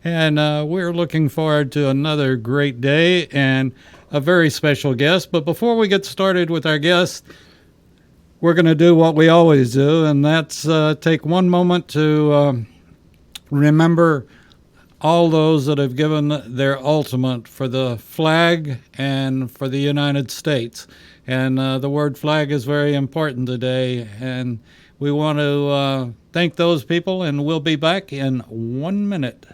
And we're looking forward to another great day and a very special guest. But before we get started with our guest, we're going to do what we always do, and that's take one moment to remember all those that have given their ultimate for the flag and for the United States. And the word flag is very important today, and we want to thank those people, and we'll be back in 1 minute.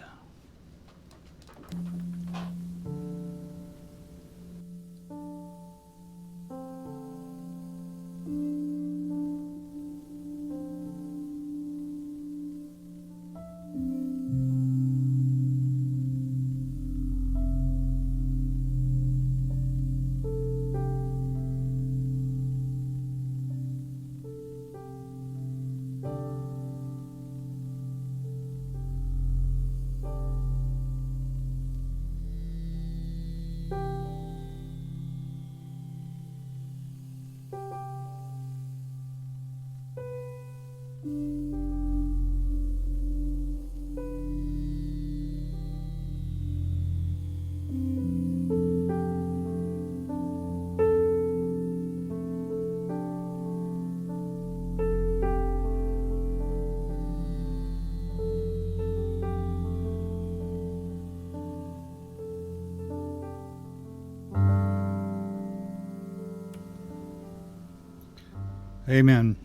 Amen.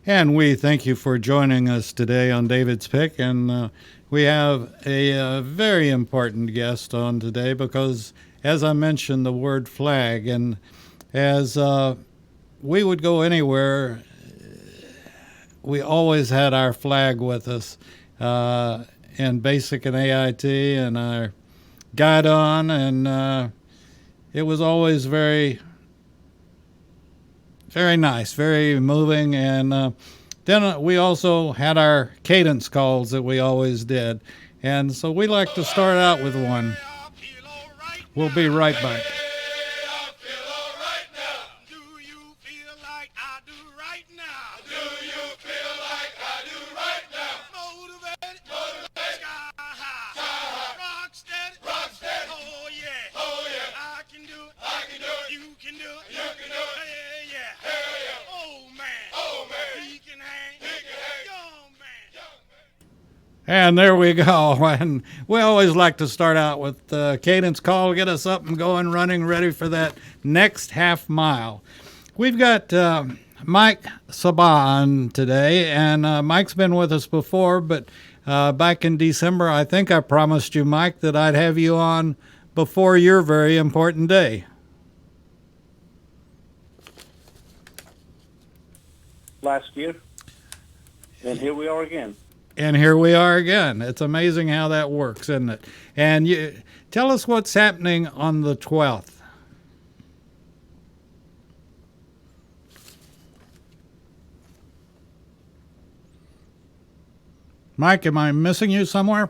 And we thank you for joining us today on David's Pick. And we have a very important guest on today because, as I mentioned, the word flag. And as we would go anywhere, we always had our flag with us in basic and AIT and our guide on. And it was always very nice, very moving, and then we also had our cadence calls that we always did, and so we like to start out with one. We'll be right back. And there we go. And we always like to start out with the cadence call, get us up and going, running, ready for that next half mile. We've got Mike Sabbagh on today, and Mike's been with us before, but back in December, I think I promised you, Mike, that I'd have you on before your very important day. Last year, and here we are again. And here we are again. It's amazing how that works, isn't it? And you tell us what's happening on the 12th. Mike, am I missing you somewhere?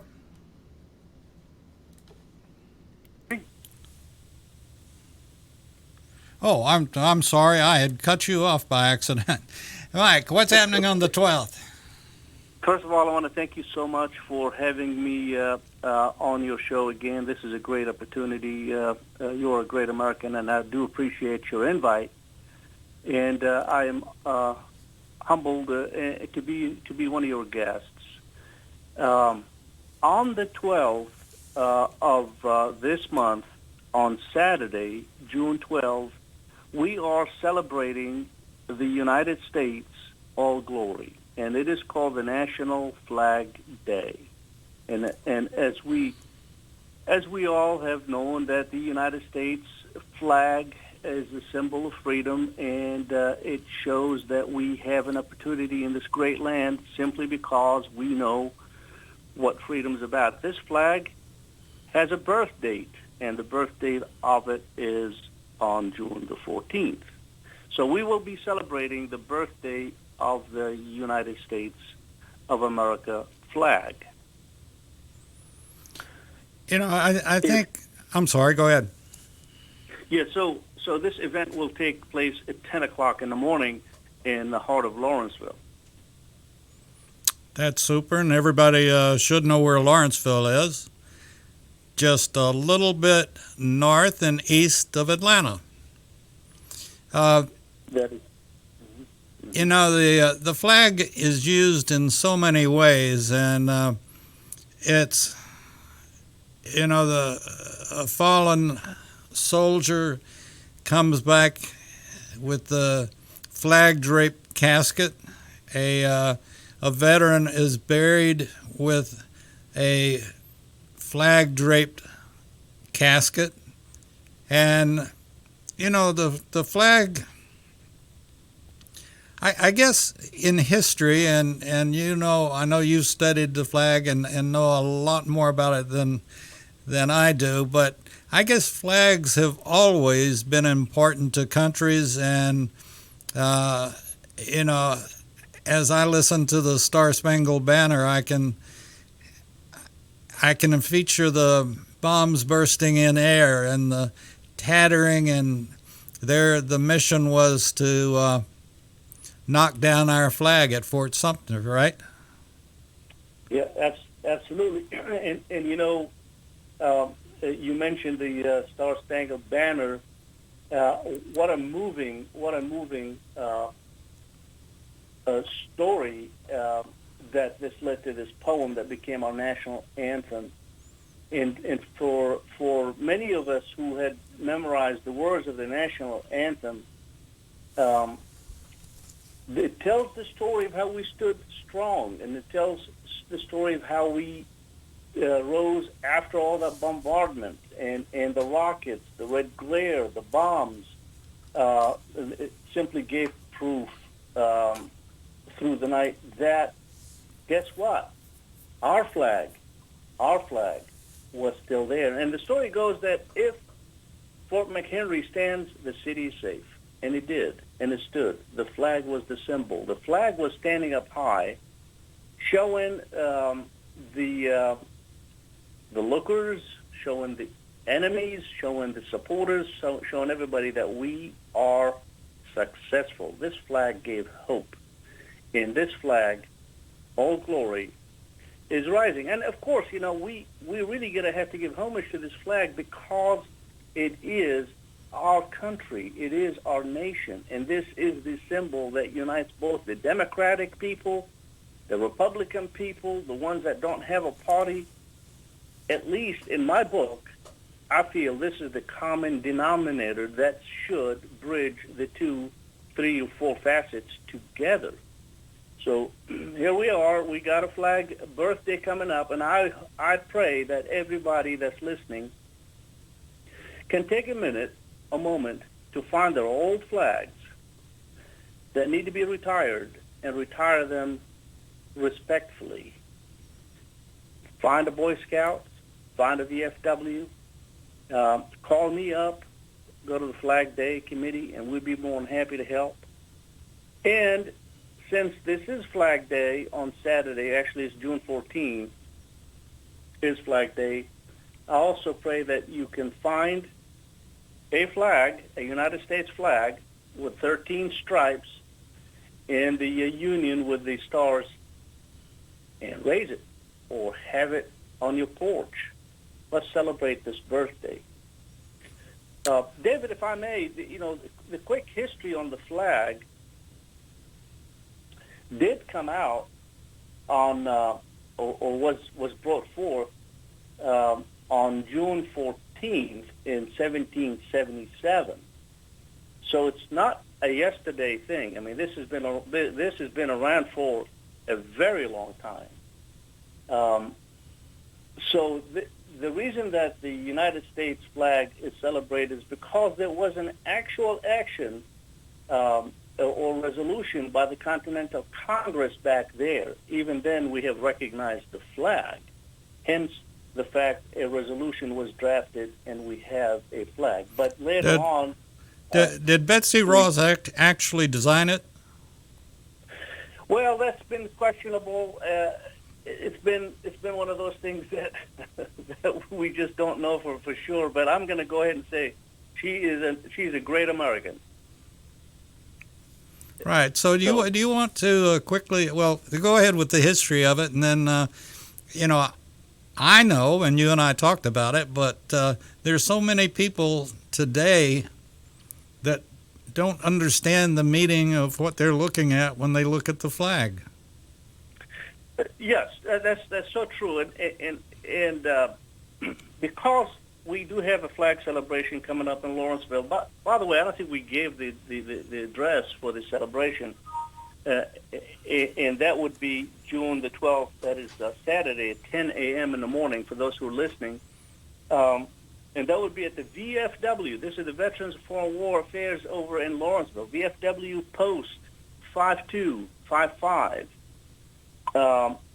Oh, I'm sorry. I had cut you off by accident. Mike, what's happening on the 12th? First of all, I want to thank you so much for having me on your show again. This is a great opportunity. You're a great American, and I do appreciate your invite. And I am humbled to be one of your guests. On the 12th of this month, on Saturday, June 12th, we are celebrating the United States All Glory. And it is called the National Flag Day, and as we all have known, that the United States flag is a symbol of freedom, and it shows that we have an opportunity in this great land simply because we know what freedom is about. This flag has a birth date, and the birth date of it is on June the 14th. So we will be celebrating the birthday of the United States of America flag. You know, I think, I'm sorry, go ahead. Yeah, so this event will take place at 10 o'clock in the morning in the heart of Lawrenceville. That's super, and everybody should know where Lawrenceville is. just a little bit north and east of Atlanta. Uh, That is, the flag is used in so many ways, and it's the a fallen soldier comes back with the flag draped casket. A veteran is buried with a flag draped casket, and the flag. I guess in history, and I know you've studied the flag and know a lot more about it than I do, but I guess flags have always been important to countries, and as I listen to the Star Spangled Banner, I can feature the bombs bursting in air and the tattering, and the mission was to knock down our flag at Fort Sumter, right? yeah, absolutely. And you mentioned the Star Spangled Banner. What a moving story that this led to this poem that became our national anthem. And for many of us who had memorized the words of the national anthem, it tells the story of how we stood strong, and it tells the story of how we rose after all that bombardment and the rockets, the red glare, the bombs. It simply gave proof through the night that, guess what? Our flag was still there. And the story goes that if Fort McHenry stands, the city is safe. And it did, and it stood. The flag was the symbol. The flag was standing up high, showing the lookers, showing the enemies, showing the supporters, showing everybody that we are successful. This flag gave hope. In this flag, all glory is rising. And of course, we really have to give homage to this flag because it is our country. It is our nation. And this is the symbol that unites both the Democratic people, the Republican people, the ones that don't have a party. At least in my book, I feel this is the common denominator that should bridge the 2, 3, or 4 facets together. So here we are. We got a flag birthday coming up, and I pray that everybody that's listening can take a moment to find their old flags that need to be retired and retire them respectfully. Find a Boy Scout, find a VFW, call me up, go to the Flag Day Committee, and we'd be more than happy to help. And since this is Flag Day on Saturday, actually it's June 14th, is Flag Day, I also pray that you can find a flag, a United States flag, with 13 stripes and the Union with the stars, and raise it or have it on your porch. Let's celebrate this birthday. David, if I may, the quick history on the flag did come out on, or was brought forth on June 14th in 1777. So it's not a yesterday thing. I mean, this has been around for a very long time. So the reason that the United States flag is celebrated is because there was an actual action or resolution by the Continental Congress back there. Even then, we have recognized the flag. Hence, the fact a resolution was drafted and we have a flag. But later on... Did Betsy Ross actually design it? Well, that's been questionable. It's been one of those things that we just don't know for sure. But I'm going to go ahead and say she's a great American. Right. So do you want to quickly? Well, go ahead with the history of it, and then I know, and you and I talked about it, but there's so many people today that don't understand the meaning of what they're looking at when they look at the flag. Yes, that's so true, and because we do have a flag celebration coming up in Lawrenceville. By the way, I don't think we gave the address for the celebration, and that would be June the 12th. That is Saturday at 10 a.m. in the morning for those who are listening. And that would be at the VFW. This is the Veterans of Foreign War Affairs over in Lawrenceville. VFW Post 5255.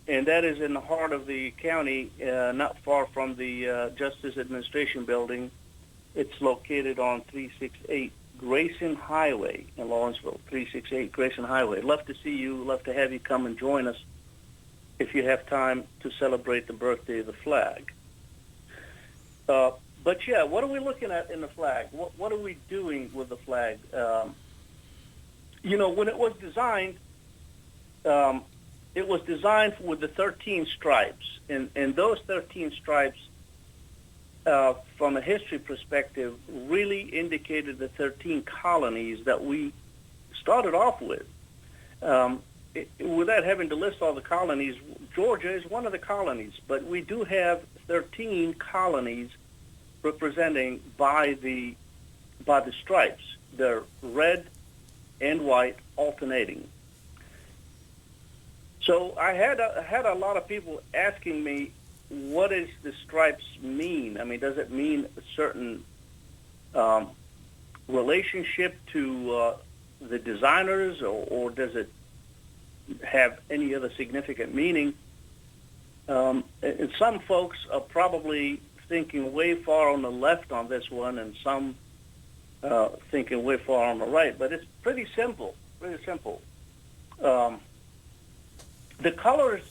And that is in the heart of the county, not far from the Justice Administration Building. It's located on 368 Grayson Highway in Lawrenceville, 368 Grayson Highway. Love to see you. Love to have you come and join us if you have time to celebrate the birthday of the flag. But yeah, what are we looking at in the flag? What are we doing with the flag? When it was designed with the 13 stripes, and those 13 stripes, from a history perspective, really indicated the 13 colonies that we started off with. Without having to list all the colonies, Georgia is one of the colonies, but we do have 13 colonies representing by the stripes. They're red and white alternating. So I had a lot of people asking me, what does the stripes mean? I mean, does it mean a certain relationship to the designers, or does it have any other significant meaning? And some folks are probably thinking way far on the left on this one, and some thinking way far on the right. But it's pretty simple. Pretty simple. The colors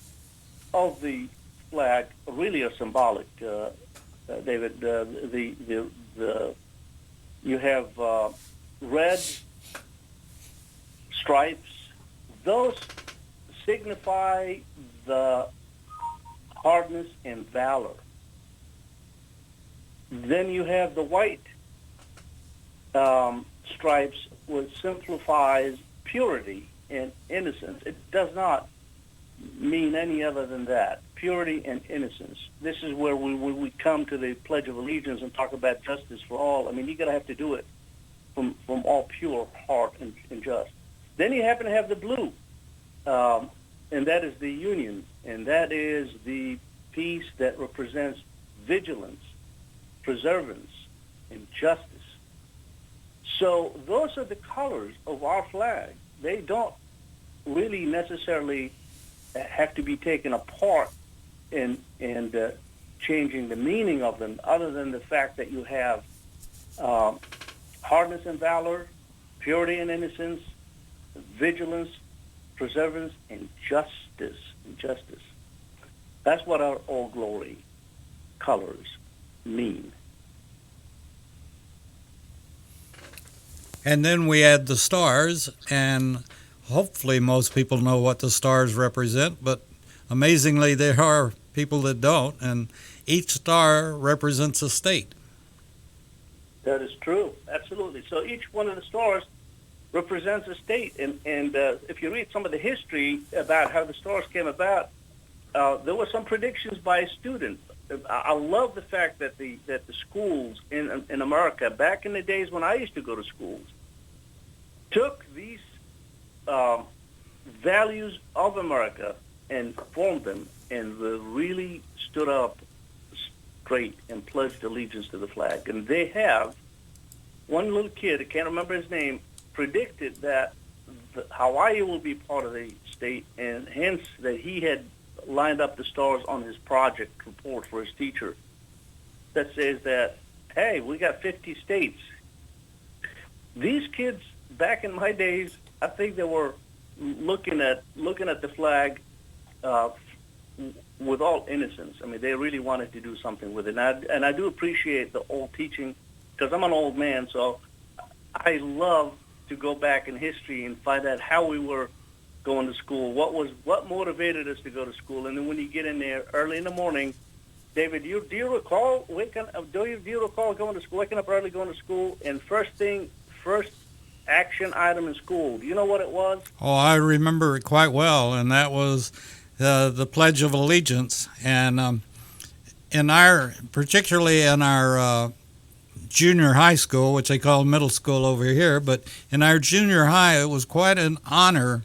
of the flag really are symbolic, David. You have red stripes. Those signify the hardness and valor. Then you have the white stripes, which simplifies purity and innocence. It does not mean any other than that, purity and innocence. This is where we come to the Pledge of Allegiance and talk about justice for all. I mean, you're going to have to do it from all pure heart and just. Then you happen to have the blue, and that is the Union, and that is the piece that represents vigilance, preservance, and justice. So those are the colors of our flag. They don't really necessarily have to be taken apart and changing the meaning of them, other than the fact that you have hardness and valor, purity and innocence, vigilance, preservance, and justice. That's what our All Glory colors mean. And then we add the stars, and hopefully most people know what the stars represent, but amazingly there are people that don't, and each star represents a state. That is true, absolutely. So each one of the stars represents a state, and if you read some of the history about how the stars came about, there were some predictions by a student. I love the fact that the schools in America, back in the days when I used to go to schools, took these values of America and formed them, and really stood up straight and pledged allegiance to the flag. And they have one little kid, I can't remember his name, predicted that Hawaii will be part of the state, and hence that he had lined up the stars on his project report for his teacher that says that, hey, we got 50 states. These kids back in my days, I think they were looking at the flag with all innocence. I mean, they really wanted to do something with it. And I do appreciate the old teaching, because I'm an old man, so I love to go back in history and find out how we were going to school, what motivated us to go to school. And then when you get in there early in the morning David, do you recall going to school, waking up early, going to school, and first action item in school? Do you know what it was? Oh, I remember it quite well, and that was the Pledge of Allegiance. And particularly in our junior high school, which they call middle school over here, but in our junior high, it was quite an honor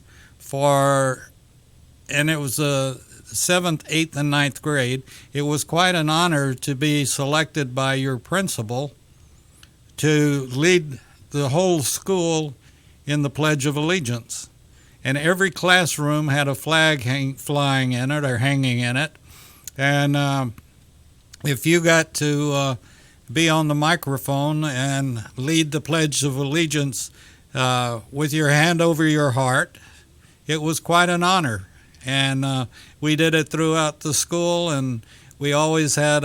and it was the 7th, 8th, and 9th grade. It was quite an honor to be selected by your principal to lead the whole school in the Pledge of Allegiance. And every classroom had a flag flying in it or hanging in it. And if you got to be on the microphone and lead the Pledge of Allegiance with your hand over your heart, it was quite an honor. And we did it throughout the school, and we always had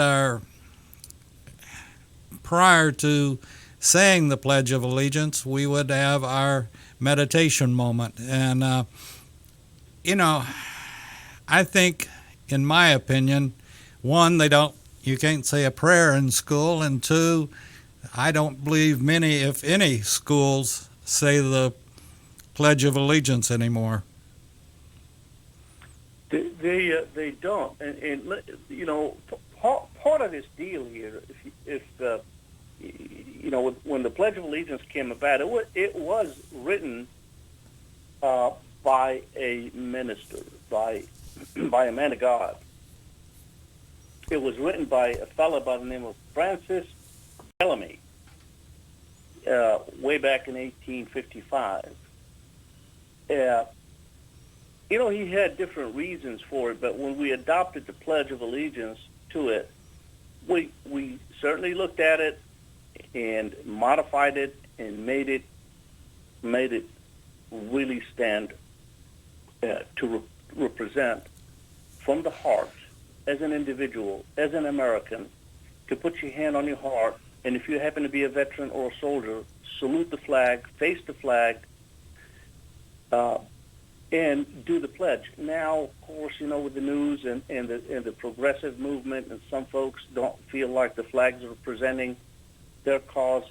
prior to saying the Pledge of Allegiance, we would have our meditation moment. And, I think, in my opinion, one, you can't say a prayer in school, and two, I don't believe many, if any, schools say the Pledge of Allegiance anymore. They don't, and part of this deal here, when the Pledge of Allegiance came about, it was written by a minister, by a man of God. It was written by a fellow by the name of Francis Bellamy, way back in 1855. He had different reasons for it, but when we adopted the Pledge of Allegiance to it, we certainly looked at it and modified it and made it really stand to represent from the heart, as an individual, as an American, to put your hand on your heart, and if you happen to be a veteran or a soldier, salute the flag, face the flag, and do the pledge. Now, of course, with the news and the progressive movement, and some folks don't feel like the flags are representing their cause,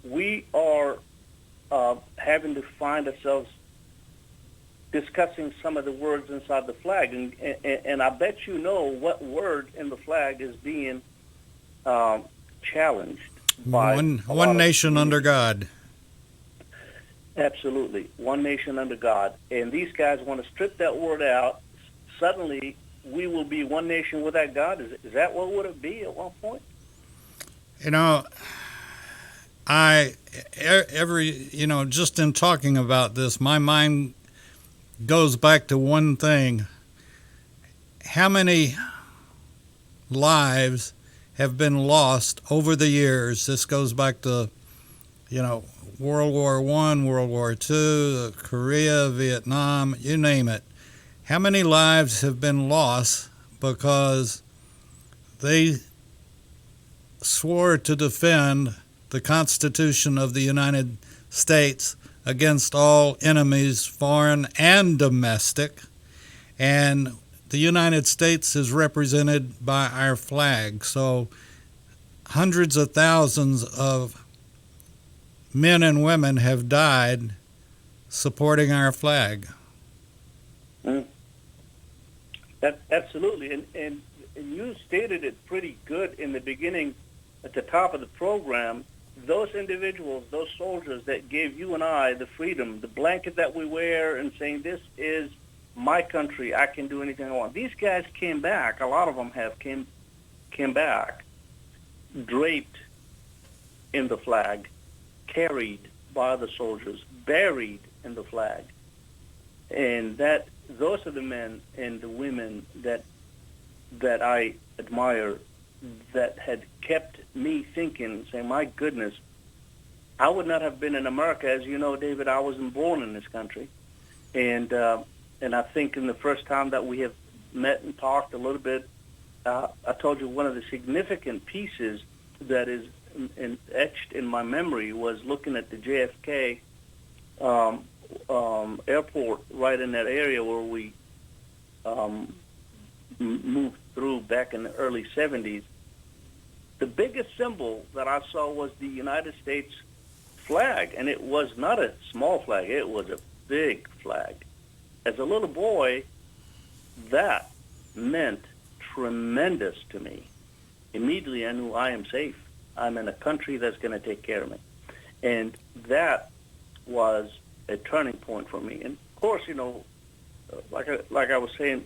we are having to find ourselves discussing some of the words inside the flag, and I bet you know what word in the flag is being challenged by one nation under God. Absolutely, one nation under God, and these guys want to strip that word out. Suddenly, we will be one nation without God. Is that what would it be at one point? Just in talking about this, my mind goes back to one thing. How many lives have been lost over the years? This goes back to, World War I, World War II, Korea, Vietnam, you name it. How many lives have been lost because they swore to defend the Constitution of the United States against all enemies, foreign and domestic, and the United States is represented by our flag. So hundreds of thousands of men and women have died supporting our flag. Absolutely, and you stated it pretty good in the beginning at the top of the program. Those individuals, those soldiers that gave you and I the freedom, the blanket that we wear, and saying, this is my country, I can do anything I want. These guys came back, a lot of them came back, draped in the flag, carried by the soldiers, buried in the flag. And those are the men and the women that I admire, that had kept me thinking, saying, my goodness, I would not have been in America. As you know, David, I wasn't born in this country. And I think in the first time that we have met and talked a little bit, I told you one of the significant pieces that is etched in my memory was looking at the JFK airport right in that area where we moved through back in the early 70s, the biggest symbol that I saw was the United States flag, and it was not a small flag. It was a big flag. As a little boy, that meant tremendous to me. Immediately, I knew I am safe. I'm in a country that's going to take care of me. And that was a turning point for me. And, of course, like I was saying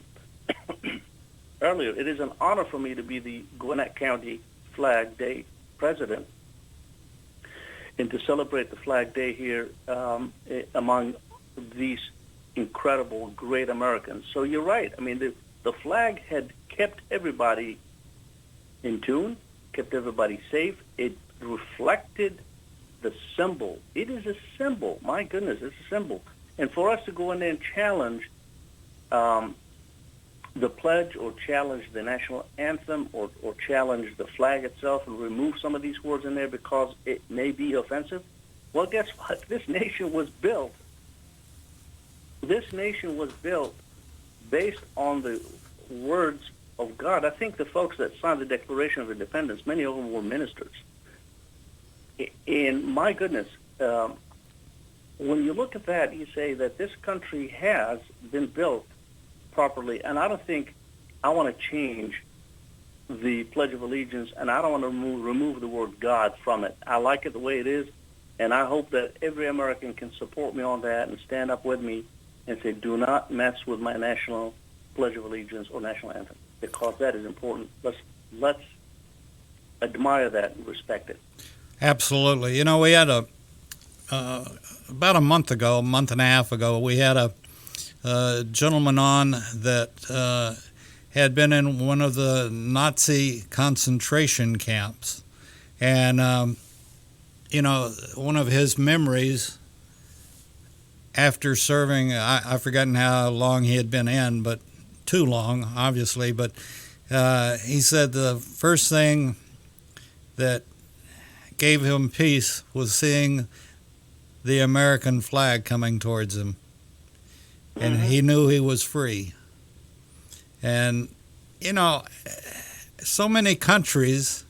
earlier, it is an honor for me to be the Gwinnett County Flag Day president and to celebrate the Flag Day here among these incredible, great Americans. So you're right. I mean, the flag had kept everybody in tune, kept everybody safe. It reflected the symbol. It is a symbol. My goodness, it's a symbol. And for us to go in there and challenge the pledge or challenge the national anthem or challenge the flag itself and remove some of these words in there because it may be offensive, well, guess what? This nation was built based on the words of God. I think the folks that signed the Declaration of Independence, many of them were ministers. And my goodness, when you look at that, you say that this country has been built properly, and I don't think I want to change the Pledge of Allegiance, and I don't want to remove the word God from it. I like it the way it is, and I hope that every American can support me on that and stand up with me and say, do not mess with my national Pledge of Allegiance or national anthem, because that is important. Let's admire that and respect it. Absolutely. We had about a month and a half ago, we had a gentleman on that had been in one of the Nazi concentration camps. And, one of his memories after serving, I've forgotten how long he had been in, but too long, obviously. But he said the first thing that gave him peace was seeing the American flag coming towards him. And he knew he was free. And, so many countries,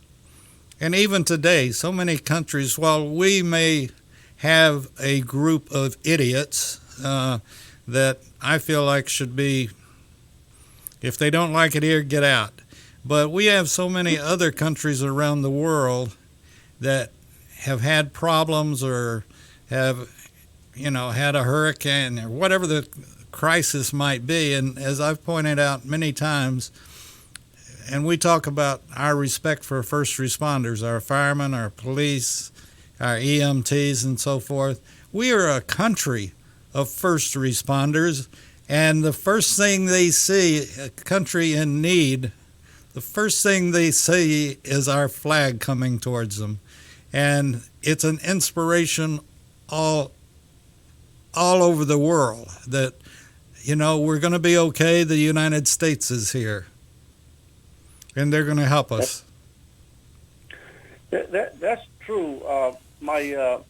and even today, so many countries, while we may have a group of idiots that I feel like should be, if they don't like it here, get out. But we have so many other countries around the world that have had problems or have, had a hurricane or whatever the crisis might be. And as I've pointed out many times, and we talk about our respect for first responders, our firemen, our police, our EMTs, and so forth. We are a country of first responders, and the first thing they see, a country in need, the first thing they see is our flag coming towards them. And it's an inspiration all over the world that, we're going to be okay. The United States is here, and they're going to help us. That's true. My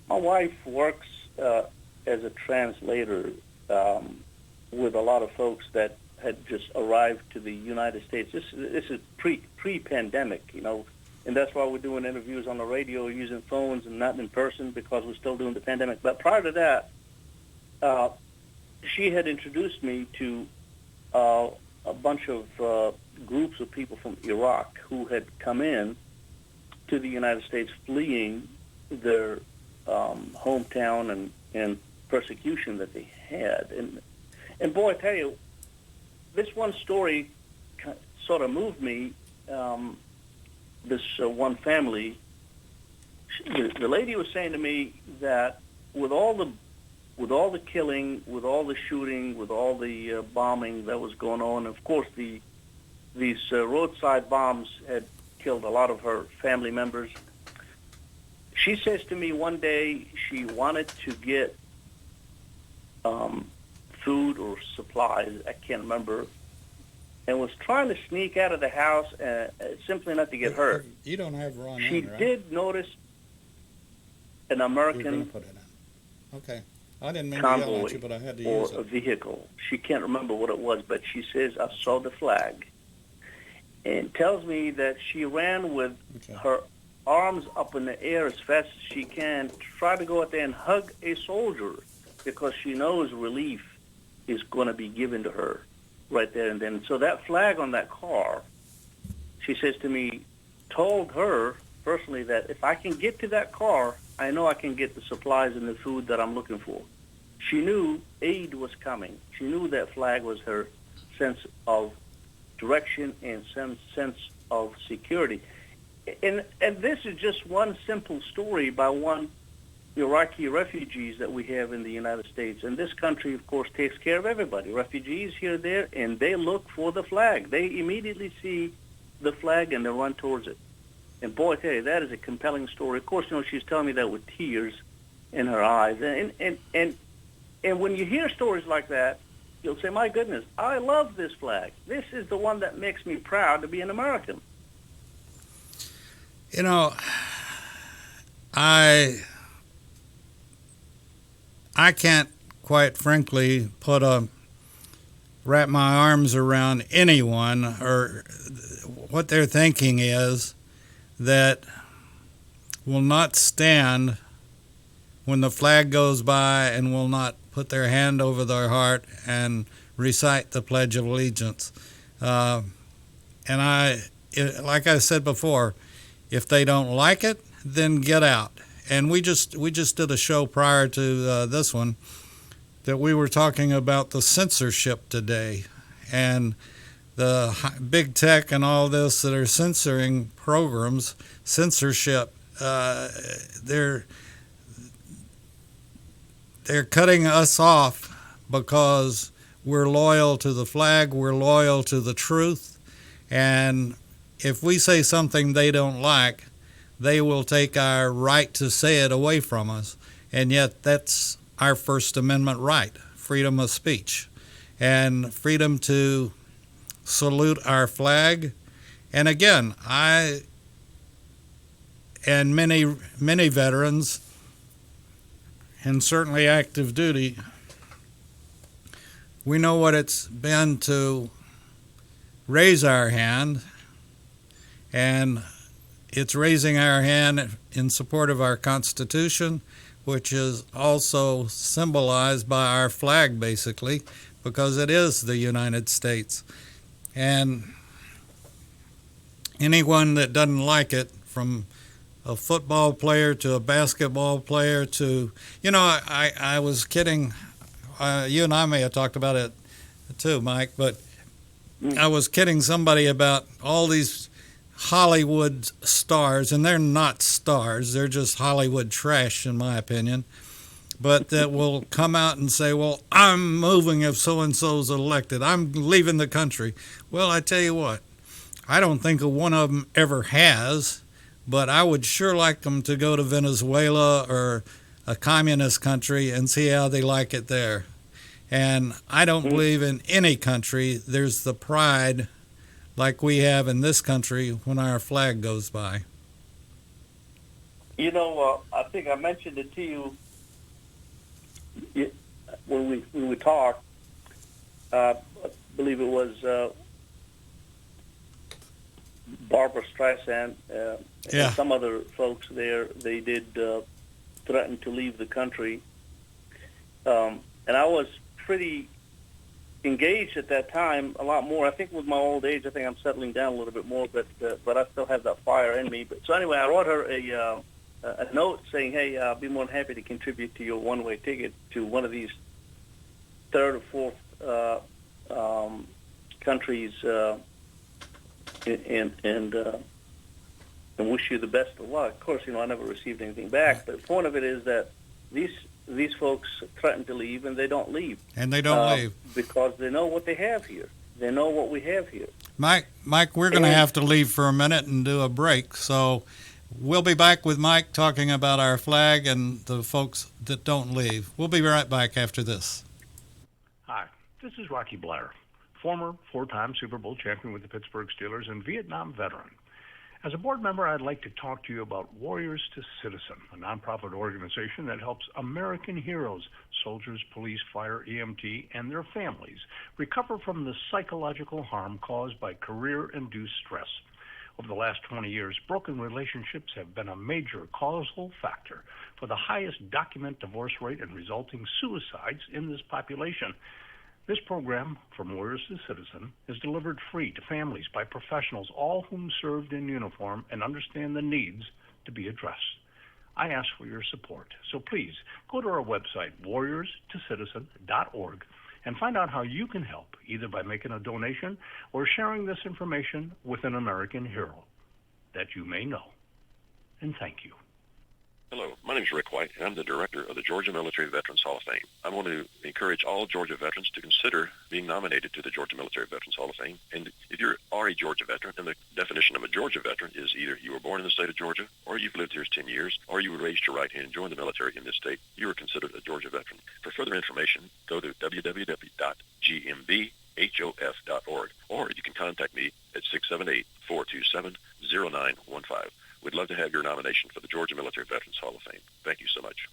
wife works as a translator with a lot of folks that had just arrived to the United States. This is pre-pandemic, and that's why we're doing interviews on the radio using phones and not in person because we're still doing the pandemic. But prior to that, she had introduced me to a bunch of groups of people from Iraq who had come in to the United States fleeing their hometown and persecution that they had. And boy, I tell you, this one story sort of moved me. This one family, the lady was saying to me that with all the killing, with all the shooting, with all the bombing that was going on, of course these roadside bombs had killed a lot of her family members. She says to me one day she wanted to get food or supplies, I can't remember, and was trying to sneak out of the house simply not to get hurt. You don't have Ron She in, right? did notice an American. You're going to put it in. Okay. I didn't mean to yell convoy at you, but I had to or use a it. vehicle. She can't remember what it was, but she says, I saw the flag, and tells me that she ran with her arms up in the air as fast as she can, try to go out there and hug a soldier, because she knows relief is going to be given to her right there and then. So that flag on that car, she says to me, told her personally that if I can get to that car, I know I can get the supplies and the food that I'm looking for. She knew aid was coming. She knew that flag was her sense of direction and sense of security. And this is just one simple story by one Iraqi refugees that we have in the United States. And this country, of course, takes care of everybody. Refugees here, there, and they look for the flag. They immediately see the flag and they run towards it. And boy, I tell you, that is a compelling story. Of course, she's telling me that with tears in her eyes. And when you hear stories like that, you'll say, my goodness, I love this flag. This is the one that makes me proud to be an American. I can't, quite frankly, wrap my arms around anyone, or what they're thinking is that will not stand when the flag goes by and will not put their hand over their heart and recite the Pledge of Allegiance. Like I said before, if they don't like it, then get out. And we just did a show prior to this one that we were talking about the censorship today, and the big tech and all this that are censoring programs, censorship. They're cutting us off because we're loyal to the flag, we're loyal to the truth, and if we say something they don't like, they will take our right to say it away from us. And yet that's our First Amendment right, freedom of speech, and freedom to salute our flag. And again, I and many veterans, and certainly active duty, we know what it's been to raise our hand, and it's raising our hand in support of our Constitution, which is also symbolized by our flag, basically, because it is the United States. And anyone that doesn't like it, from a football player to a basketball player to, I was kidding. You and I may have talked about it too, Mike, but I was kidding somebody about all these Hollywood stars, and they're not stars, they're just Hollywood trash, in my opinion, but that will come out and say, well, I'm moving if so-and-so's elected, I'm leaving the country. Well, I tell you what, I don't think one of them ever has, but I would sure like them to go to Venezuela or a communist country and see how they like it there. And I don't believe in any country there's the pride like we have in this country when our flag goes by. I think I mentioned it to you when we talked. I believe it was Barbara Streisand and some other folks there. They did threaten to leave the country, and I was pretty engaged at that time, a lot more. I think with my old age, I think I'm settling down a little bit more, but I still have that fire in me. But so anyway, I wrote her a note saying, hey, I'll be more than happy to contribute to your one-way ticket to one of these third or fourth countries, and wish you the best of luck. Of course, I never received anything back, but the point of it is that these folks threaten to leave, and they don't leave. And they don't leave. Because they know what they have here. They know what we have here. Mike, we're going to have to leave for a minute and do a break. So we'll be back with Mike talking about our flag and the folks that don't leave. We'll be right back after this. Hi, this is Rocky Blair, former four-time Super Bowl champion with the Pittsburgh Steelers and Vietnam veteran. As a board member, I'd like to talk to you about Warriors to Citizen, a nonprofit organization that helps American heroes, soldiers, police, fire, EMT, and their families recover from the psychological harm caused by career-induced stress. Over the last 20 years, broken relationships have been a major causal factor for the highest documented divorce rate and resulting suicides in this population. This program, From Warriors to Citizen, is delivered free to families by professionals, all whom served in uniform and understand the needs to be addressed. I ask for your support, so please go to our website, warriorstocitizen.org, and find out how you can help, either by making a donation or sharing this information with an American hero that you may know. And thank you. Hello, my name is Rick White, and I'm the director of the Georgia Military Veterans Hall of Fame. I want to encourage all Georgia veterans to consider being nominated to the Georgia Military Veterans Hall of Fame. And if you are a Georgia veteran, and the definition of a Georgia veteran is either you were born in the state of Georgia, or you've lived here 10 years, or you were raised your right hand and joined the military in this state, you are considered a Georgia veteran. For further information, go to www.gmbhof.org, or you can contact me at 678-427-0915. We'd love to have your nomination for the Georgia Military Veterans Hall of Fame. Thank you so much.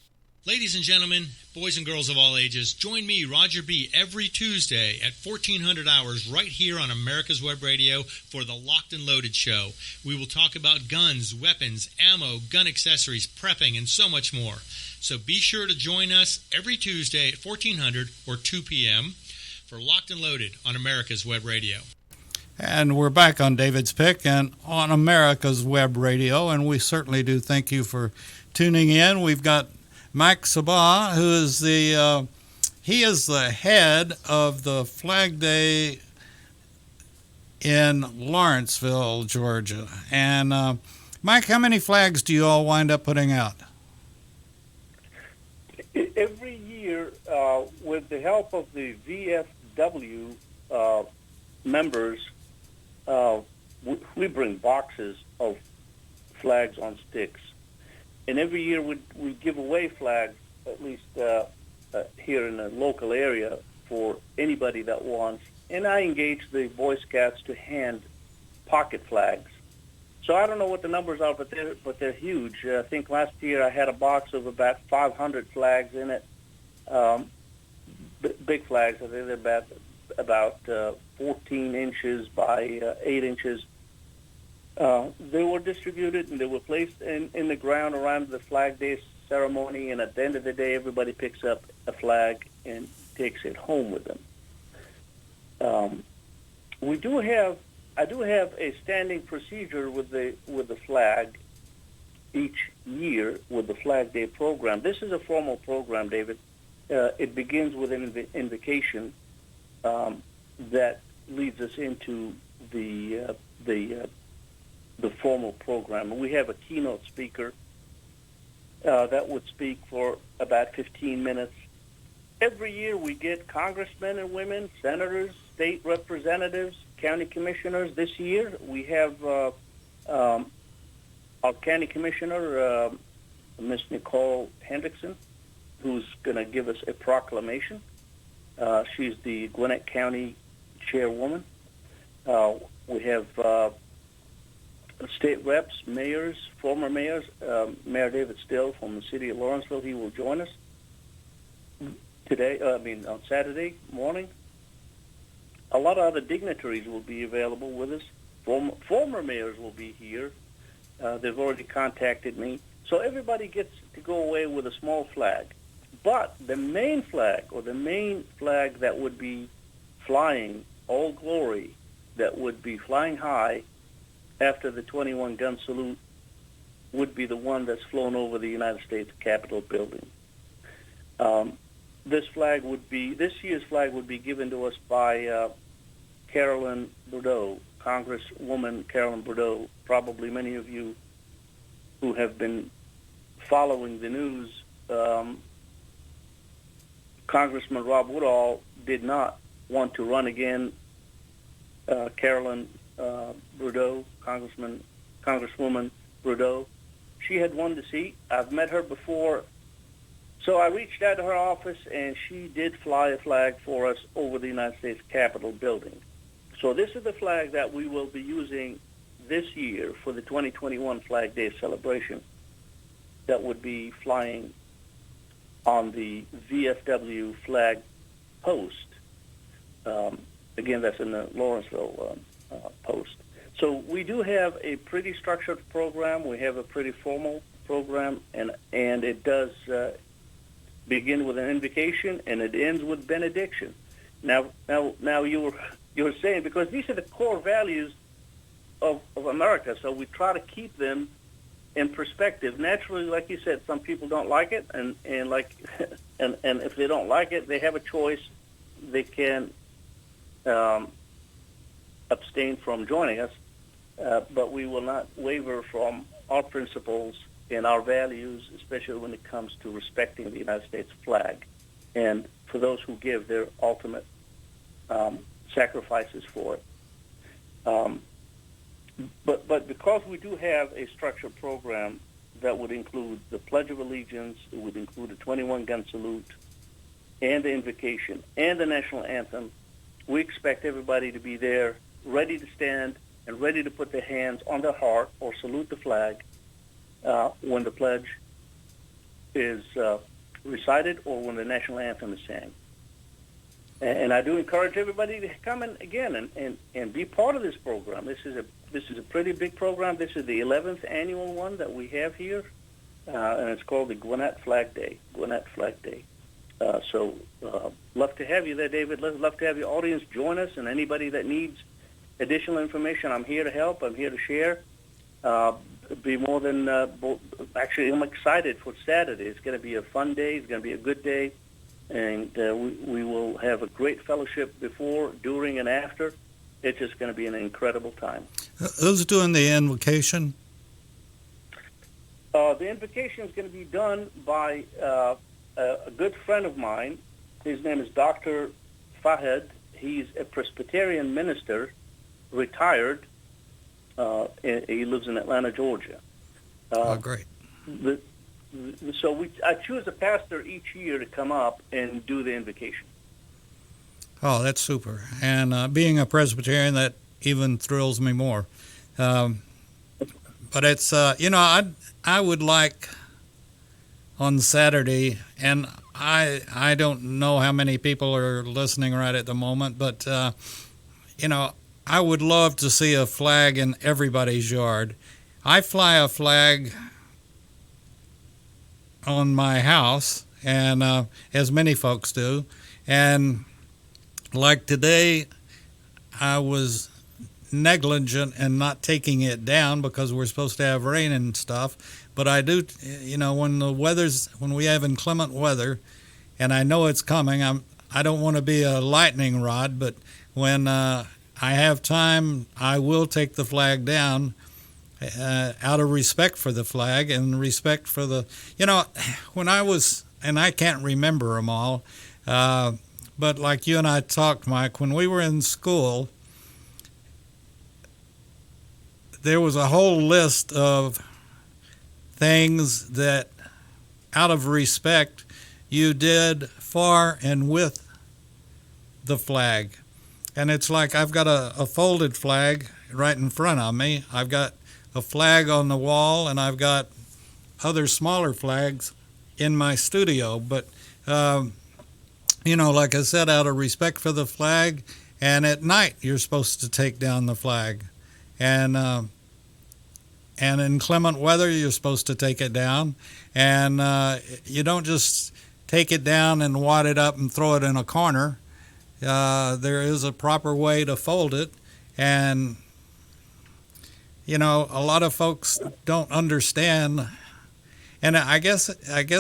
Ladies and gentlemen, boys and girls of all ages, join me, Roger B., every Tuesday at 1400 hours right here on America's Web Radio for the Locked and Loaded Show. We will talk about guns, weapons, ammo, gun accessories, prepping, and so much more. So be sure to join us every Tuesday at 1400 or 2 p.m. for Locked and Loaded on America's Web Radio. And we're back on David's Pick and on America's Web Radio, and we certainly do thank you for tuning in. We've got Mike Sabbagh, who is the head of the Flag Day in Lawrenceville, Georgia. And Mike, how many flags do you all wind up putting out? Every year, with the help of the VFW members, we bring boxes of flags on sticks. And every year we give away flags, at least here in the local area, for anybody that wants. And I engage the Boy Scouts to hand pocket flags. So I don't know what the numbers are, but they're huge. I think last year I had a box of about 500 flags in it. Big flags. I think they're about 14 inches by 8 inches. They were distributed and they were placed in the ground around the Flag Day ceremony, and at the end of the day, everybody picks up a flag and takes it home with them. I do have a standing procedure with the flag each year with the Flag Day program. This is a formal program, David. It begins with an invocation that leads us into the formal program. We have a keynote speaker that would speak for about 15 minutes. Every year we get congressmen and women, senators, state representatives, county commissioners. This year we have our county commissioner, Miss Nicole Hendrickson, who's going to give us a proclamation. She's the Gwinnett County chairwoman. We have state reps, mayors, former mayors. Mayor David Still from the city of Lawrenceville, he will join us on Saturday morning. A lot of other dignitaries will be available with us. Former mayors will be here. They've already contacted me. So everybody gets to go away with a small flag. But the main flag that would be flying, all glory, that would be flying high after the 21 gun salute, would be the one that's flown over the United States Capitol building. This year's flag would be given to us by Carolyn Bourdeaux, Congresswoman Carolyn Bourdeaux. Probably many of you who have been following the news, Congressman Rob Woodall did not want to run again. Carolyn Bourdeaux, Congresswoman Bourdeaux, she had won the seat. I've met her before. So I reached out to her office, and she did fly a flag for us over the United States Capitol building. So this is the flag that we will be using this year for the 2021 Flag Day celebration that would be flying on the VFW flag post. Again, that's in the Lawrenceville post. So we do have a pretty structured program. We have a pretty formal program, and it does begin with an invocation, and it ends with benediction. Now you were saying, because these are the core values of America, so we try to keep them in perspective. Naturally, like you said, some people don't like it, and if they don't like it, they have a choice. They can abstain from joining us, but we will not waver from our principles and our values, especially when it comes to respecting the United States flag, and for those who give their ultimate sacrifices for it. But because we do have a structured program that would include the Pledge of Allegiance, it would include a 21-gun salute, and the invocation, and the national anthem, we expect everybody to be there, ready to stand, and ready to put their hands on their heart or salute the flag when the pledge is recited or when the national anthem is sang. And I do encourage everybody to come in again and be part of this program. This is a pretty big program. This is the 11th annual one that we have here, and it's called the Gwinnett Flag Day. Gwinnett Flag Day. So love to have you there, David. Love to have your audience join us, and anybody that needs additional information, I'm here to help. I'm here to share. Be more than actually, I'm excited for Saturday. It's going to be a fun day. It's going to be a good day. And we will have a great fellowship before, during, and after. It's just going to be an incredible time. Who's doing the invocation? The invocation is going to be done by a good friend of mine. His name is Dr. Fahed. He's a Presbyterian minister, retired. He lives in Atlanta, Georgia. Great. So I choose a pastor each year to come up and do the invocation. Oh, that's super. And being a Presbyterian, that even thrills me more. But it's, I would like on Saturday, and I don't know how many people are listening right at the moment, but, I would love to see a flag in everybody's yard. I fly a flag on my house, and as many folks do. And like today, I was negligent in not taking it down because we're supposed to have rain and stuff. But I do, when we have inclement weather, and I know it's coming, I don't want to be a lightning rod, but when I have time, I will take the flag down out of respect for the flag and respect for the, when I was, and I can't remember them all, but like you and I talked, Mike, when we were in school, there was a whole list of things that, out of respect, you did for and with the flag. And it's like I've got a folded flag right in front of me. I've got a flag on the wall, and I've got other smaller flags in my studio. But, like I said, out of respect for the flag, and at night you're supposed to take down the flag. And in inclement weather, you're supposed to take it down. And you don't just take it down and wad it up and throw it in a corner. There is a proper way to fold it, and a lot of folks don't understand, and I guess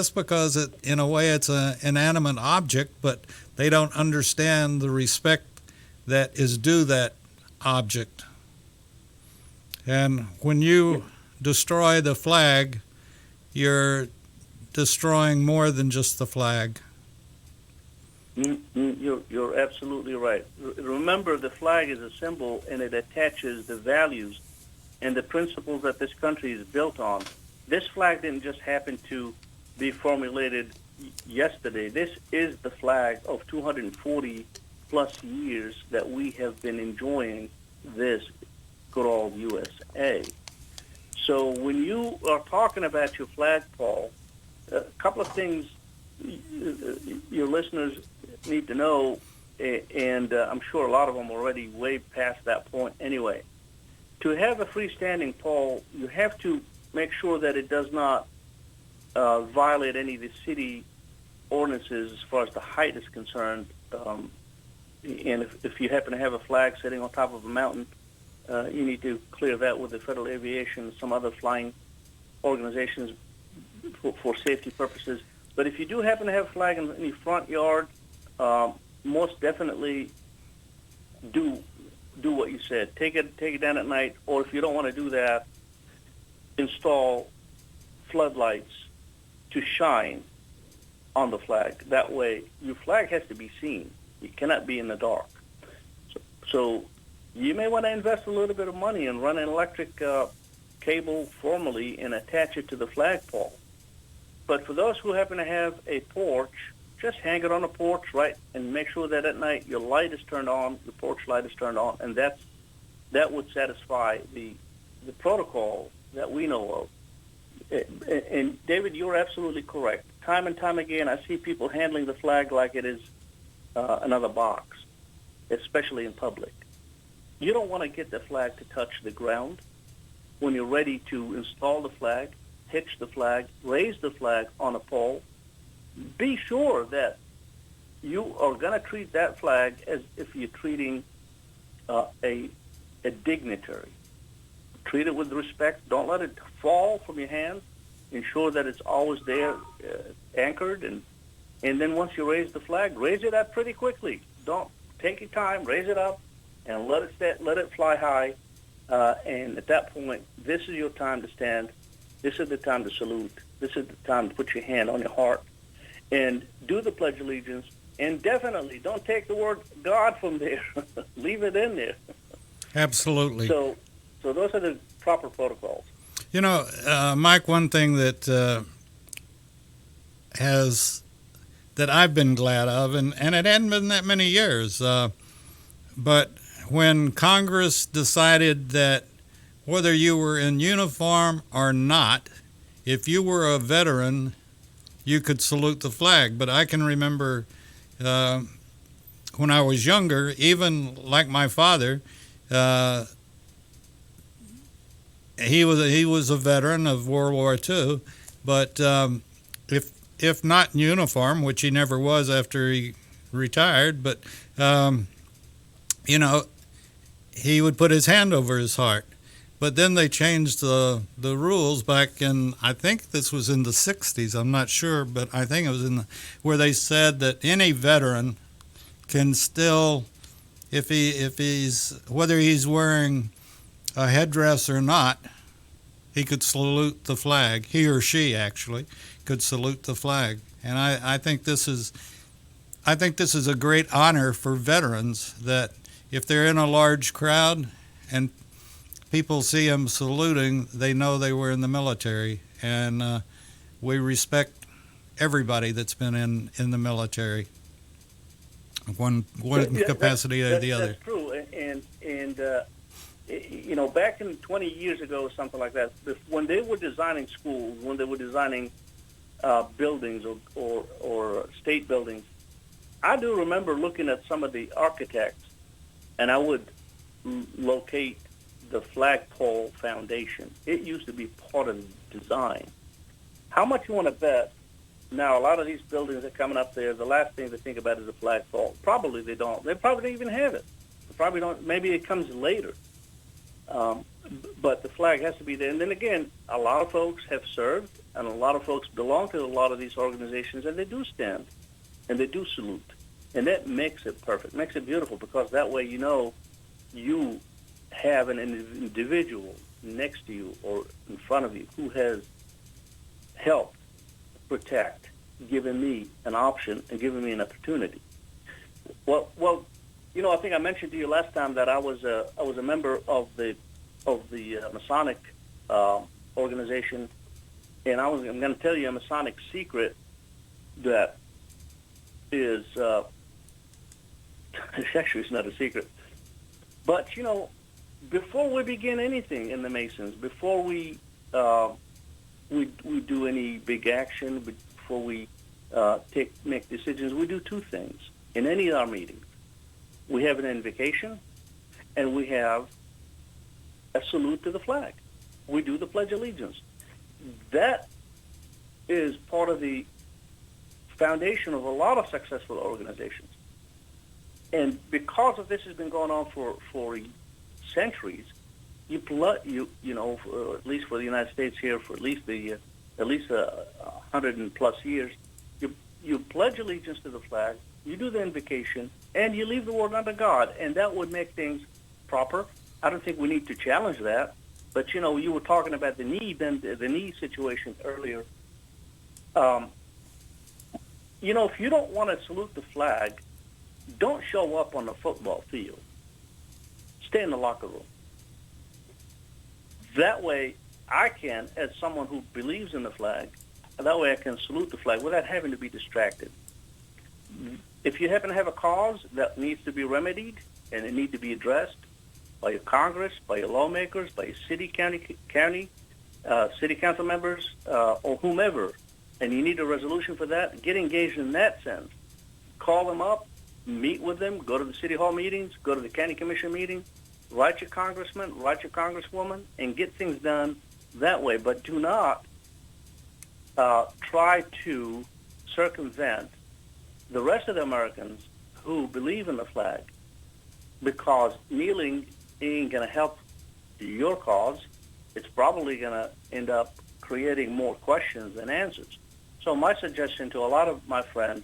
because in a way it's an inanimate object, but they don't understand the respect that is due that object. And when you destroy the flag, you're destroying more than just the flag. You're absolutely right. Remember, the flag is a symbol, and it attaches the values and the principles that this country is built on. This flag didn't just happen to be formulated yesterday. This is the flag of 240 plus years that we have been enjoying this good old USA. So when you are talking about your flagpole, a couple of things your listeners need to know, and I'm sure a lot of them already way past that point anyway. To have a freestanding pole, you have to make sure that it does not violate any of the city ordinances as far as the height is concerned. And if you happen to have a flag sitting on top of a mountain, you need to clear that with the Federal Aviation and some other flying organizations for safety purposes. But if you do happen to have a flag in the front yard, most definitely do what you said. Take it down at night, or if you don't want to do that, install floodlights to shine on the flag. That way, your flag has to be seen. It cannot be in the dark. So you may want to invest a little bit of money and run an electric cable formally and attach it to the flagpole. But for those who happen to have a porch, just hang it on the porch, right, and make sure that at night your light is turned on, the porch light is turned on, and that would satisfy the protocol that we know of. And David, you're absolutely correct. Time and time again, I see people handling the flag like it is another box, especially in public. You don't want to get the flag to touch the ground. When you're ready to install the flag, hitch the flag, raise the flag on a pole, be sure that you are going to treat that flag as if you're treating a dignitary. Treat it with respect. Don't let it fall from your hands. Ensure that it's always there, anchored, and then once you raise the flag, raise it up pretty quickly. Don't take your time, raise it up, and let it fly high. And at that point, this is your time to stand. This is the time to salute. This is the time to put your hand on your heart and do the Pledge of Allegiance. And definitely don't take the word God from there. Leave it in there. Absolutely. So those are the proper protocols. You know, Mike, one thing that I've been glad of, and it hadn't been that many years, but when Congress decided that whether you were in uniform or not, if you were a veteran, you could salute the flag. But I can remember when I was younger, even like my father, he was a veteran of World War II, but if not in uniform, which he never was after he retired, but he would put his hand over his heart. But then they changed the rules back in, I think this was in the 60s, I'm not sure, but I think it was where they said that any veteran can still, whether he's wearing a headdress or not, he could salute the flag. He or she actually could salute the flag. And I think this is a great honor for veterans, that if they're in a large crowd and people see them saluting, they know they were in the military. And we respect everybody that's been in the military, one capacity or the other. That's true. And back in 20 years ago or something like that, when they were designing schools, when they were designing buildings or state buildings, I do remember looking at some of the architects, and I would locate the flagpole foundation. It used to be part of the design. How much you want to bet? Now, a lot of these buildings that are coming up there, the last thing they think about is a flagpole. Probably they don't. They probably don't even have it. They probably don't. Maybe it comes later. But the flag has to be there. And then again, a lot of folks have served, and a lot of folks belong to a lot of these organizations, and they do stand, and they do salute. And that makes it perfect, makes it beautiful, because that way you have an individual next to you or in front of you who has helped protect, given me an option and given me an opportunity. Well, I think I mentioned to you last time that I was a member of the Masonic organization, and I'm going to tell you a Masonic secret that is actually it's not a secret, but before we begin anything in the Masons, before we do any big action, before we make decisions, we do two things in any of our meetings. We have an invocation, and we have a salute to the flag. We do the Pledge of Allegiance. That is part of the foundation of a lot of successful organizations. And because of this has been going on for centuries, at least for the United States here, for at least 100 and plus years, you pledge allegiance to the flag, you do the invocation, and you leave the world under God, and that would make things proper. I don't think we need to challenge that. But, you were talking about the knee situation earlier. If you don't want to salute the flag, don't show up on the football field. Stay in the locker room. That way, I can, as someone who believes in the flag, that way I can salute the flag without having to be distracted. If you happen to have a cause that needs to be remedied and it needs to be addressed by your Congress, by your lawmakers, by your city council members, or whomever, and you need a resolution for that, get engaged in that sense. Call them up, meet with them, go to the city hall meetings, go to the county commission meetings, write your congressman, write your congresswoman, and get things done that way. But do not try to circumvent the rest of the Americans who believe in the flag, because kneeling ain't going to help your cause. It's probably going to end up creating more questions than answers. So my suggestion to a lot of my friends,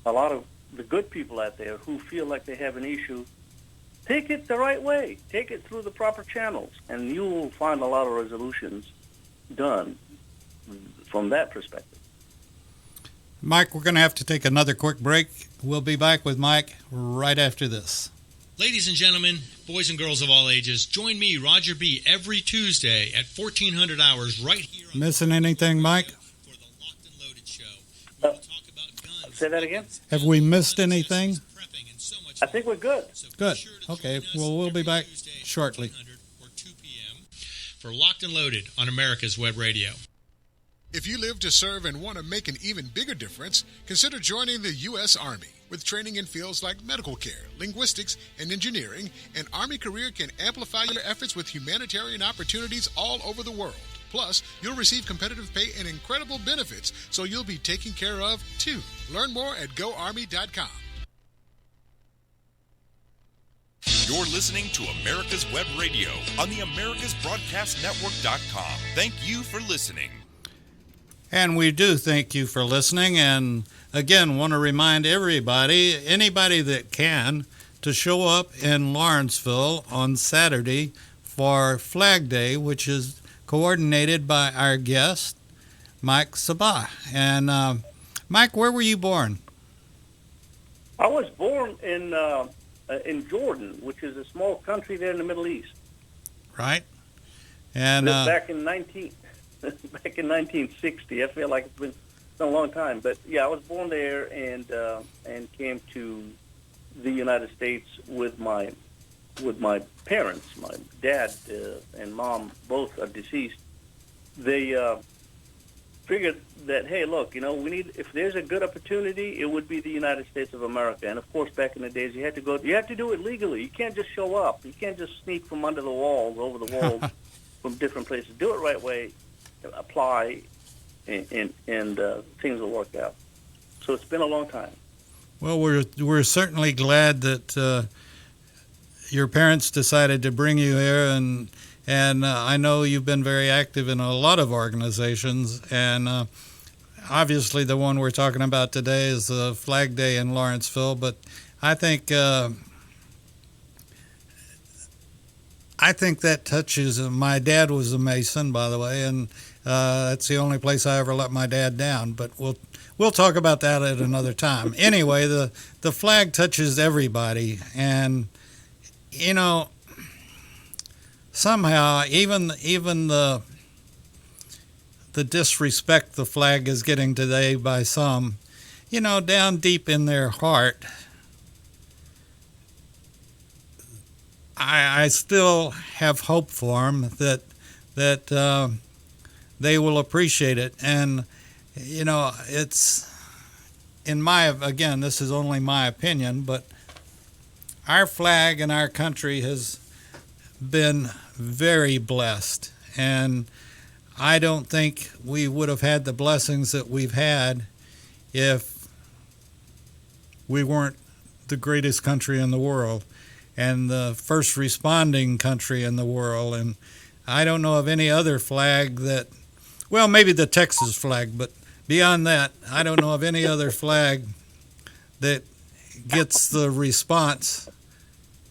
a lot of the good people out there who feel like they have an issue, take it the right way. Take it through the proper channels, and you will find a lot of resolutions done from that perspective. Mike, we're going to have to take another quick break. We'll be back with Mike right after this. Ladies and gentlemen, boys and girls of all ages, join me, Roger B., every Tuesday at 1400 hours right here on Missing anything, Mike? For the Locked and Loaded Show. We will talk about guns. Say that again? Have we missed anything? I think we're good. Good. Okay. Well, we'll be back shortly. Or 2 p.m. for Locked and Loaded on America's Web Radio. If you live to serve and want to make an even bigger difference, consider joining the U.S. Army. With training in fields like medical care, linguistics, and engineering, an Army career can amplify your efforts with humanitarian opportunities all over the world. Plus, you'll receive competitive pay and incredible benefits, so you'll be taken care of, too. Learn more at GoArmy.com. You're listening to America's Web Radio on the AmericasBroadcastNetwork.com. Thank you for listening. And we do thank you for listening. And again, want to remind everybody, anybody that can, to show up in Lawrenceville on Saturday for Flag Day, which is coordinated by our guest, Mike Sabbagh. And Mike, where were you born? I was born in Jordan, which is a small country there in the Middle East. Right. And back in 1960. I feel like it's been a long time, but yeah, I was born there and came to the United States with my parents. My dad and mom both are deceased. They figured that, hey, look, if there's a good opportunity, it would be the United States of America. And of course, back in the days, you have to do it legally. You can't just show up. You can't just sneak from under the walls, over the walls, from different places. Do it right way. Apply, and things will work out. So it's been a long time. Well, we're certainly glad that your parents decided to bring you here, and I know you've been very active in a lot of organizations, and obviously the one we're talking about today is the Flag Day in Lawrenceville. But I think that touches. My dad was a Mason, by the way, and that's the only place I ever let my dad down. But we'll talk about that at another time. Anyway, the flag touches everybody, and somehow even the disrespect the flag is getting today by some, down deep in their heart, I still have hope for them that they will appreciate it. And it's again, this is only my opinion, but our flag and our country has been very blessed, and I don't think we would have had the blessings that we've had if we weren't the greatest country in the world and the first responding country in the world. And I don't know of any other flag that, well, maybe the Texas flag, but beyond that, I don't know of any other flag that gets the response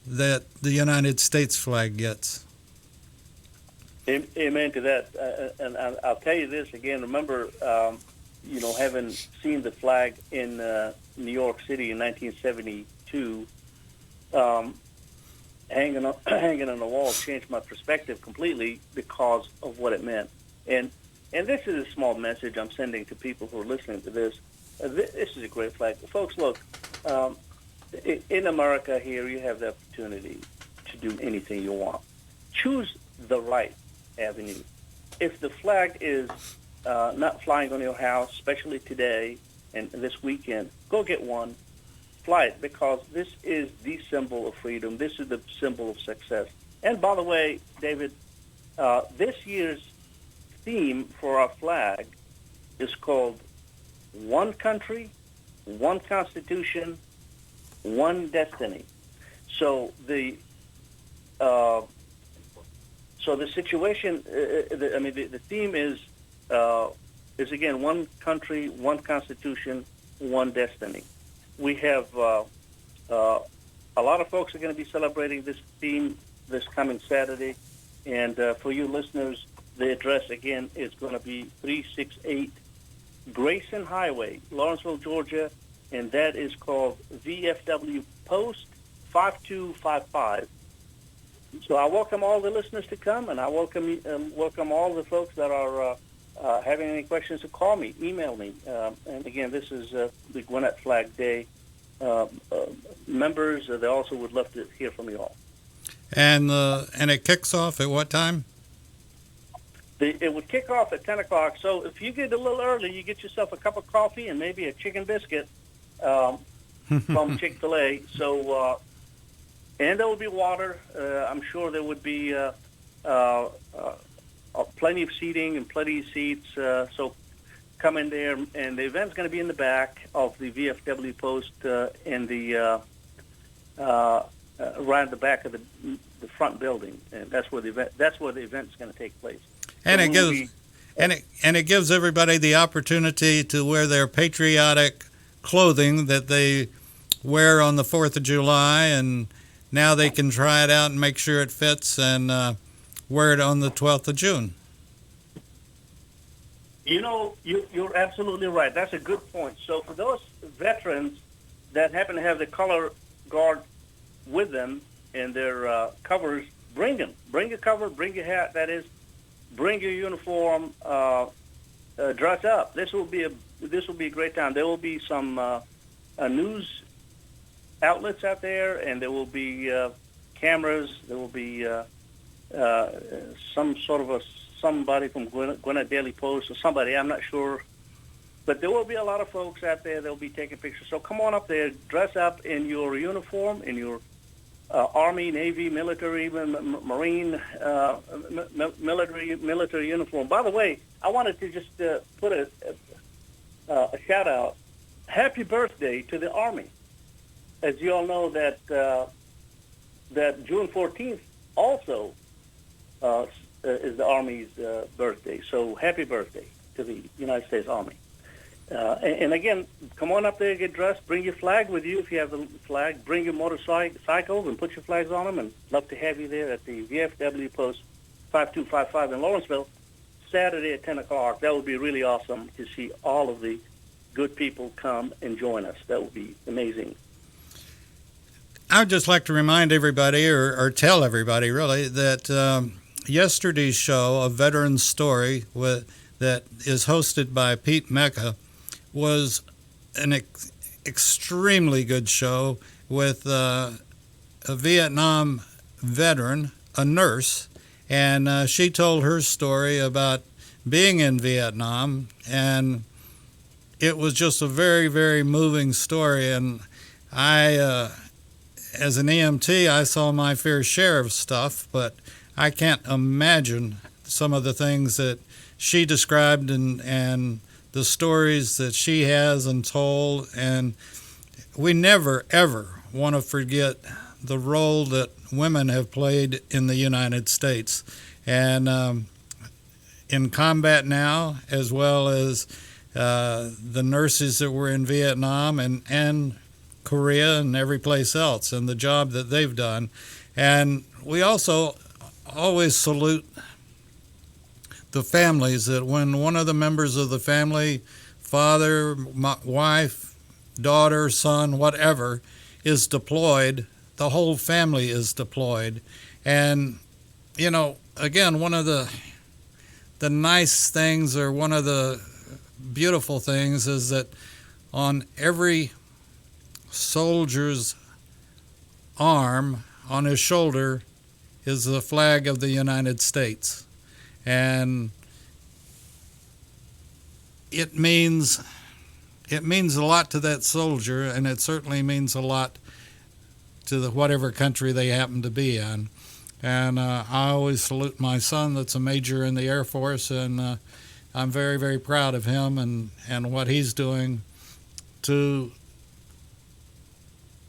that the United States flag gets. Amen to that. And I'll tell you this again. Remember, having seen the flag in New York City in 1972, hanging on the wall changed my perspective completely because of what it meant. And this is a small message I'm sending to people who are listening to this. This is a great flag. Folks, look, in America here, you have the opportunity to do anything you want. Choose the right avenue. If the flag is not flying on your house, especially today and this weekend, go get one. Fly it, because this is the symbol of freedom. This is the symbol of success. And by the way, David, this year's theme for our flag is called One Country, One Constitution, One Destiny. So the situation, the theme is again, one country, one constitution, one destiny. We have a lot of folks are going to be celebrating this theme this coming Saturday, and for you listeners, the address again is going to be 368 Grayson Highway, Lawrenceville, Georgia, and that is called VFW Post 5255. So I welcome all the listeners to come, and I welcome all the folks that are having any questions to call me, email me. And again, this is the Gwinnett Flag Day. Members, they also would love to hear from you all. And it kicks off at what time? It would kick off at 10 o'clock. So if you get a little early, you get yourself a cup of coffee and maybe a chicken biscuit from Chick-fil-A. So, and there will be water. I'm sure there would be plenty of seating and plenty of seats. So come in there, and the event's going to be in the back of the VFW post in the right at the back of the front building, and that's where the event's going to take place. And so it gives everybody the opportunity to wear their patriotic clothing that they wear on the 4th of July, and now they can try it out and make sure it fits and wear it on the 12th of June. You're absolutely right. That's a good point. So for those veterans that happen to have the color guard with them and their covers, bring them. Bring your cover, bring your hat, that is. Bring your uniform, dress up. This will be a great time. There will be some news outlets out there, and there will be cameras. There will be somebody from Gwinnett Daily Post or somebody. I'm not sure, but there will be a lot of folks out there that will be taking pictures. So come on up there, dress up in your uniform, in your Army, Navy, military, Marine, military uniform. By the way, I wanted to just put a shout out. Happy birthday to the Army. As you all know, that June 14th also is the Army's birthday. So happy birthday to the United States Army. And again, come on up there, get dressed, bring your flag with you if you have the flag, bring your motorcycles and put your flags on them, and love to have you there at the VFW Post 5255 in Lawrenceville, Saturday at 10 o'clock. That would be really awesome to see all of the good people come and join us. That would be amazing. I would just like to remind everybody, or tell everybody really, that yesterday's show, A Veteran's Story, that is hosted by Pete Mecca, was an extremely good show with a Vietnam veteran, a nurse, and she told her story about being in Vietnam, and it was just a very, very moving story. And I, as an EMT, I saw my fair share of stuff, but I can't imagine some of the things that she described and the stories that she has and told. And we never, ever want to forget the role that women have played in the United States. And in combat now, as well as the nurses that were in Vietnam and Korea and every place else, and the job that they've done. And we also always salute the families, that when one of the members of the family, father, wife, daughter, son, whatever, is deployed, the whole family is deployed. And, you know, again, one of the nice things, or one of the beautiful things, is that on every soldier's arm, on his shoulder, is the flag of the United States. And it means a lot to that soldier, and it certainly means a lot to whatever country they happen to be in. And I always salute my son that's a major in the Air Force, and I'm very, very proud of him and what he's doing to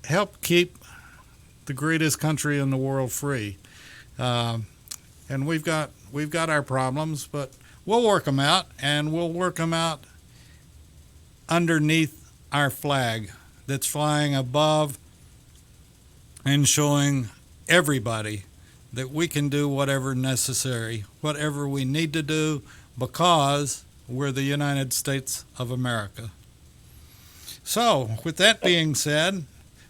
help keep the greatest country in the world free. And we've got our problems, but we'll work them out, and we'll work them out underneath our flag that's flying above and showing everybody that we can do whatever necessary, whatever we need to do, because we're the United States of America. So, with that being said,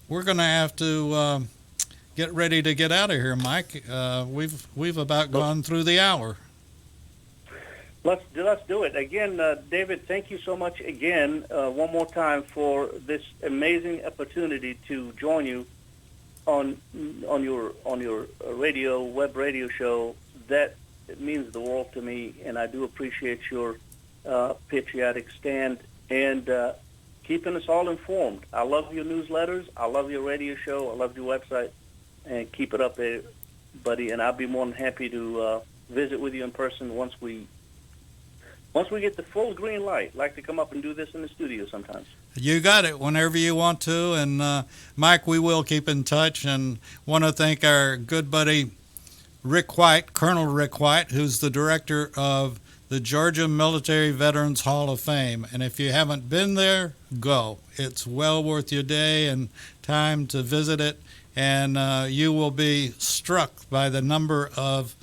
we're going to have to get ready to get out of here, Mike. We've about gone through the hour. Let's do it again, David. Thank you so much again, one more time, for this amazing opportunity to join you on your web radio show. That means the world to me, and I do appreciate your patriotic stand and keeping us all informed. I love your newsletters. I love your radio show. I love your website. And keep it up there, buddy. And I'll be more than happy to visit with you in person once we get the full green light. I'd like to come up and do this in the studio sometimes. You got it, whenever you want to. And Mike, we will keep in touch, and want to thank our good buddy Rick White, Colonel Rick White, who's the director of the Georgia Military Veterans Hall of Fame. And if you haven't been there, go. It's well worth your day and time to visit it. And you will be struck by the number of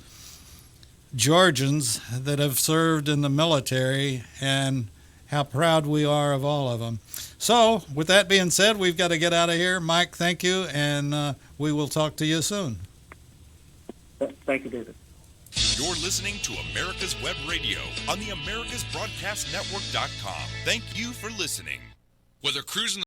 Georgians that have served in the military and how proud we are of all of them. So, with that being said, we've got to get out of here. Mike, thank you, and we will talk to you soon. Thank you, David. You're listening to America's Web Radio on the AmericasBroadcastNetwork.com. Thank you for listening. Whether cruising